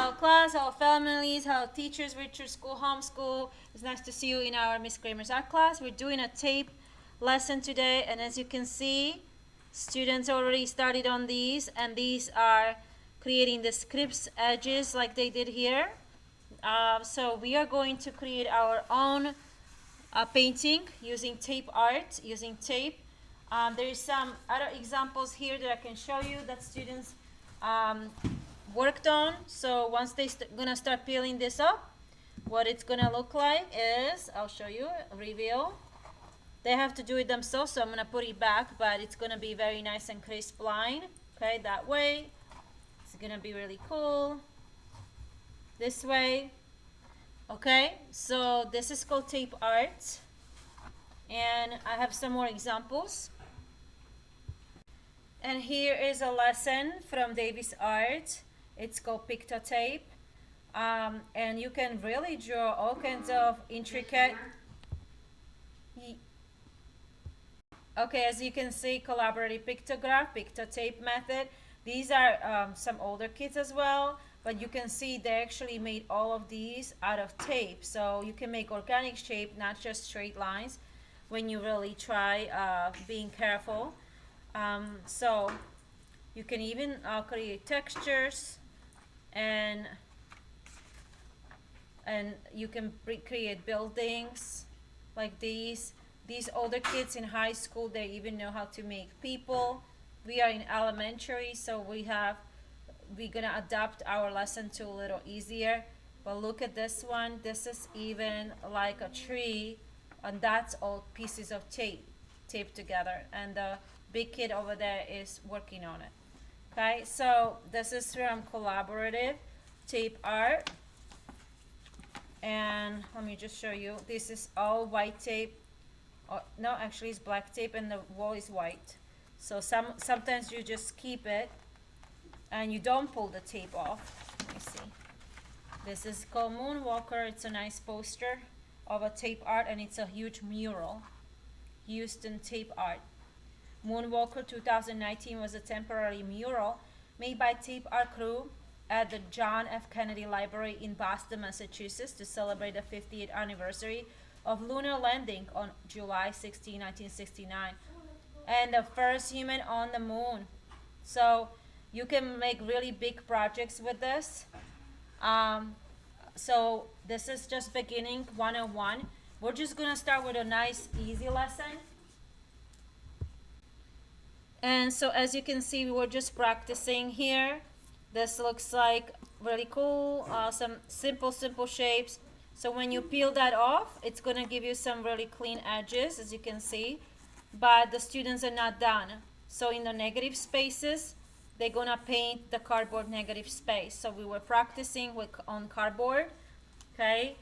Hello class, hello families, hello teachers, Richard School, Homeschool. It's nice to see you in our Miss Kramer's art class. We're doing a tape lesson today, and as you can see, students already started on these, and these are creating the scripts edges like they did here. So we are going to create our own painting using tape art, using tape. There is some other examples here that I can show you that students worked on. So once they're gonna start peeling this up, what it's gonna look like is, I'll show you, reveal. They have to do it themselves, so I'm gonna put it back, but it's gonna be very nice and crisp line. Okay, that way. It's gonna be really cool. This way. Okay, so this is called tape art. And I have some more examples. And here is a lesson from Davis Art. It's called Pictotape. And you can really draw all kinds of intricate. Okay, as you can see, collaborative pictograph, Pictotape method. These are some older kids as well, but you can see they actually made all of these out of tape. So you can make organic shape, not just straight lines, when you really try being careful. So you can even create textures, and you can create buildings like these. These older kids in high school, they even know how to make people. We are in elementary, so we're gonna adapt our lesson to a little easier. But look at this one. This is even like a tree, and that's all pieces of tape together. And the big kid over there is working on it. Okay, so this is from collaborative tape art. And let me just show you. This is all white tape. Oh, no, actually it's black tape, and the wall is white. So sometimes you just keep it and you don't pull the tape off. Let me see. This is called Moonwalker. It's a nice poster of a tape art, and it's a huge mural. Houston tape art. Moonwalker 2019 was a temporary mural made by tape art crew at the John F. Kennedy Library in Boston, Massachusetts, to celebrate the 50th anniversary of lunar landing on July 16, 1969, and the first human on the moon. So you can make really big projects with this. So this is just beginning 101. We're just gonna start with a nice easy lesson. And so as you can see, we're just practicing here. This looks like really cool, some simple shapes. So when you peel that off, it's gonna give you some really clean edges, as you can see. But the students are not done. So in the negative spaces, they're gonna paint the cardboard negative space. So we were practicing on cardboard, okay?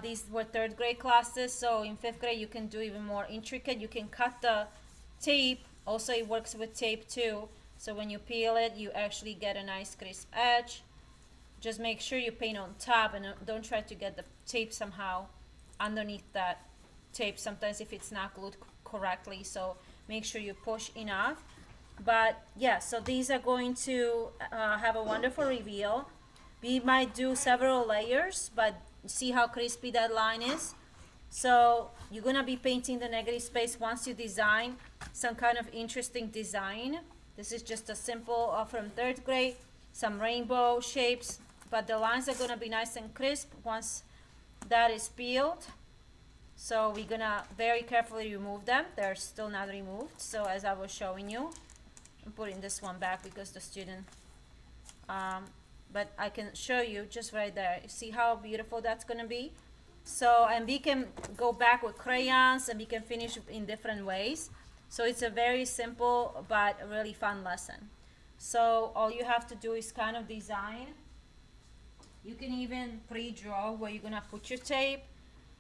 These were third grade classes, so in fifth grade you can do even more intricate. You can cut the tape. Also, it works with tape too. So when you peel it, you actually get a nice crisp edge. Just make sure you paint on top, and don't try to get the tape somehow underneath that tape sometimes if it's not glued correctly. So make sure you push enough. But yeah, so these are going to have a wonderful reveal. We might do several layers, but see how crispy that line is. So you're gonna be painting the negative space once you design some kind of interesting design. This is just a simple from third grade, some rainbow shapes, but the lines are gonna be nice and crisp once that is peeled. So we're gonna very carefully remove them. They're still not removed. So as I was showing you, I'm putting this one back because the student, but I can show you just right there. See how beautiful that's gonna be? So, and we can go back with crayons, and we can finish in different ways. So it's a very simple but really fun lesson. So all you have to do is kind of design. You can even pre-draw where you're gonna put your tape,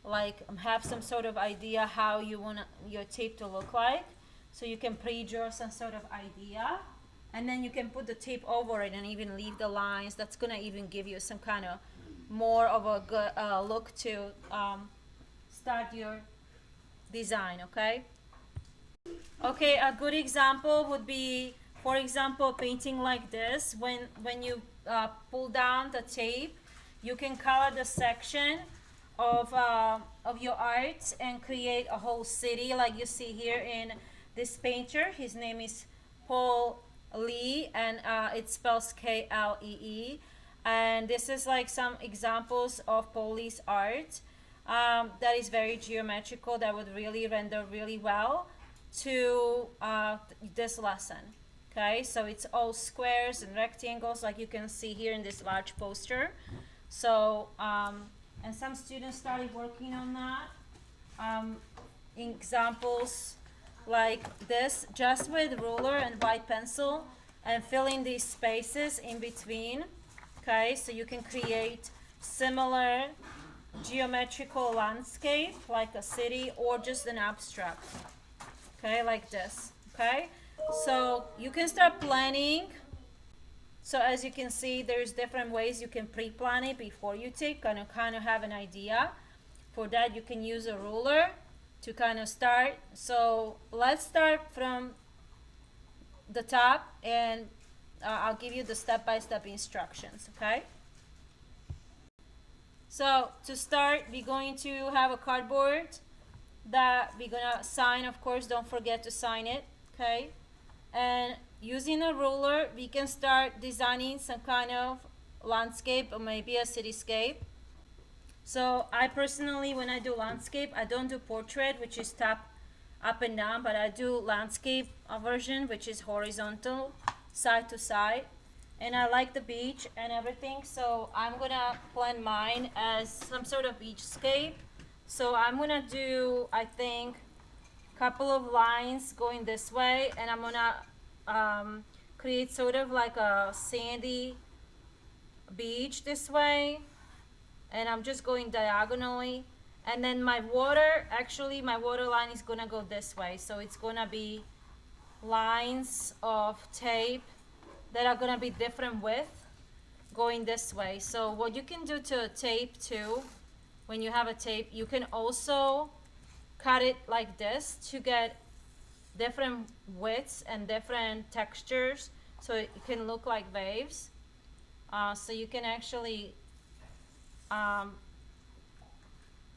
like have some sort of idea how you want your tape to look like. So you can pre-draw some sort of idea, and then you can put the tape over it and even leave the lines. That's gonna even give you some kind of more of a good look to start your design. Okay. Okay, a good example would be For example, painting like this, when you pull down the tape, you can color the section of your art and create a whole city, like you see here in this painter. His name is Paul Lee, and it spells Klee. And this is like some examples of Paul Lee's art that is very geometrical, that would really render really well to this lesson. Okay, so it's all squares and rectangles, like you can see here in this large poster. So and some students started working on that. Examples like this, just with ruler and white pencil, and filling these spaces in between. Okay, so you can create similar geometrical landscape like a city or just an abstract. Okay, like this. Okay, so you can start planning. So as you can see, there's different ways you can pre-plan it before you take, kind of have an idea. For that, you can use a ruler to kind of start. So let's start from the top, and I'll give you the step-by-step instructions, okay? So to start, we're going to have a cardboard that we're gonna sign. Of course, don't forget to sign it, okay? And using a ruler, we can start designing some kind of landscape or maybe a cityscape. So I personally, when I do landscape, I don't do portrait, which is tap up and down, but I do landscape version, which is horizontal, side to side. And I like the beach and everything, so I'm gonna plan mine as some sort of beachscape. So I'm gonna do, I think, a couple of lines going this way, and I'm gonna create sort of like a sandy beach this way, and I'm just going diagonally. And then my water, actually my water line is gonna go this way, so it's gonna be lines of tape that are gonna be different width going this way. So what you can do to a tape too, when you have a tape, you can also cut it like this to get different widths and different textures, so it can look like waves. So you can actually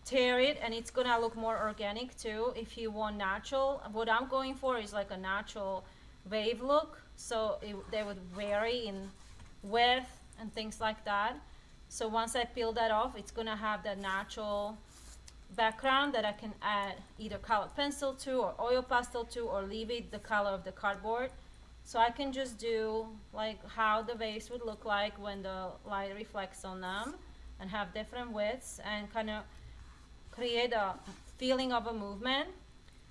tear it, and it's gonna look more organic too. If you want natural, what I'm going for is like a natural wave look, so they would vary in width and things like that. So once I peel that off, it's gonna have that natural background that I can add either colored pencil to or oil pastel to, or leave it the color of the cardboard. So I can just do like how the waves would look like when the light reflects on them, and have different widths and kind of create a feeling of a movement.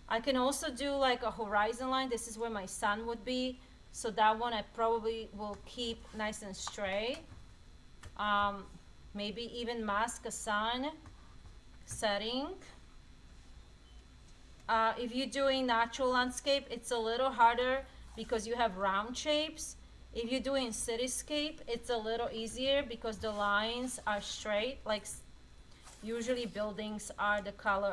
I can also do like a horizon line. This is where my sun would be, so that one I probably will keep nice and straight. Maybe even mask a sun setting. If you're doing natural landscape, it's a little harder because you have round shapes. If you're doing cityscape, it's a little easier because the lines are straight. Like usually buildings are the color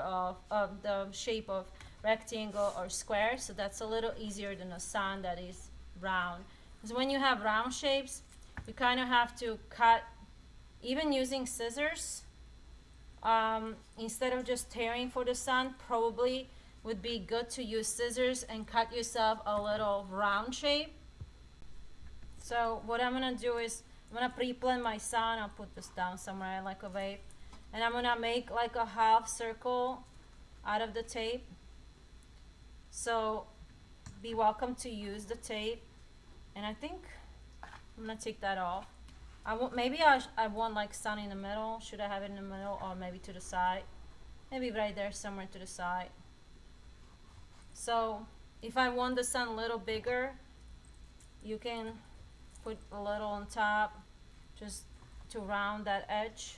of the shape of rectangle or square, so that's a little easier than a sun that is round. Because when you have round shapes, you kind of have to cut, even using scissors. Instead of just tearing for the sun, probably would be good to use scissors and cut yourself a little round shape. So what I'm gonna do is I'm gonna pre-plan my sun. I'll put this down somewhere like a wave, and I'm gonna make like a half circle out of the tape. So be welcome to use the tape, and I think I'm gonna take that off. Maybe I want like sun in the middle. Should I have it in the middle, or maybe to the side? Maybe right there somewhere to the side. So if I want the sun a little bigger, you can put a little on top just to round that edge,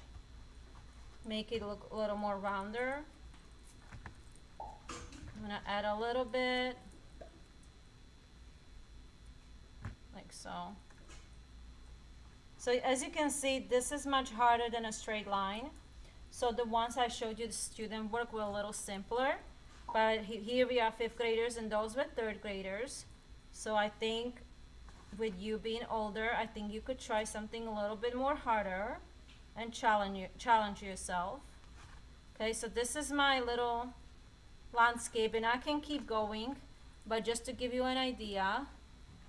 make it look a little more rounder. I'm gonna add a little bit like so. So as you can see, this is much harder than a straight line. So the ones I showed you, the student work, were a little simpler. But here we are 5th graders, and those were 3rd graders. So I think with you being older, I think you could try something a little bit more harder and challenge yourself. Okay, so this is my little landscape, and I can keep going, but just to give you an idea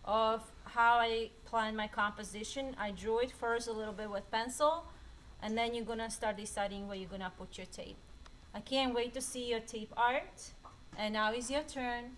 of how I plan my composition, I drew it first a little bit with pencil, and then you're gonna start deciding where you're gonna put your tape. I can't wait to see your tape art, and now is your turn.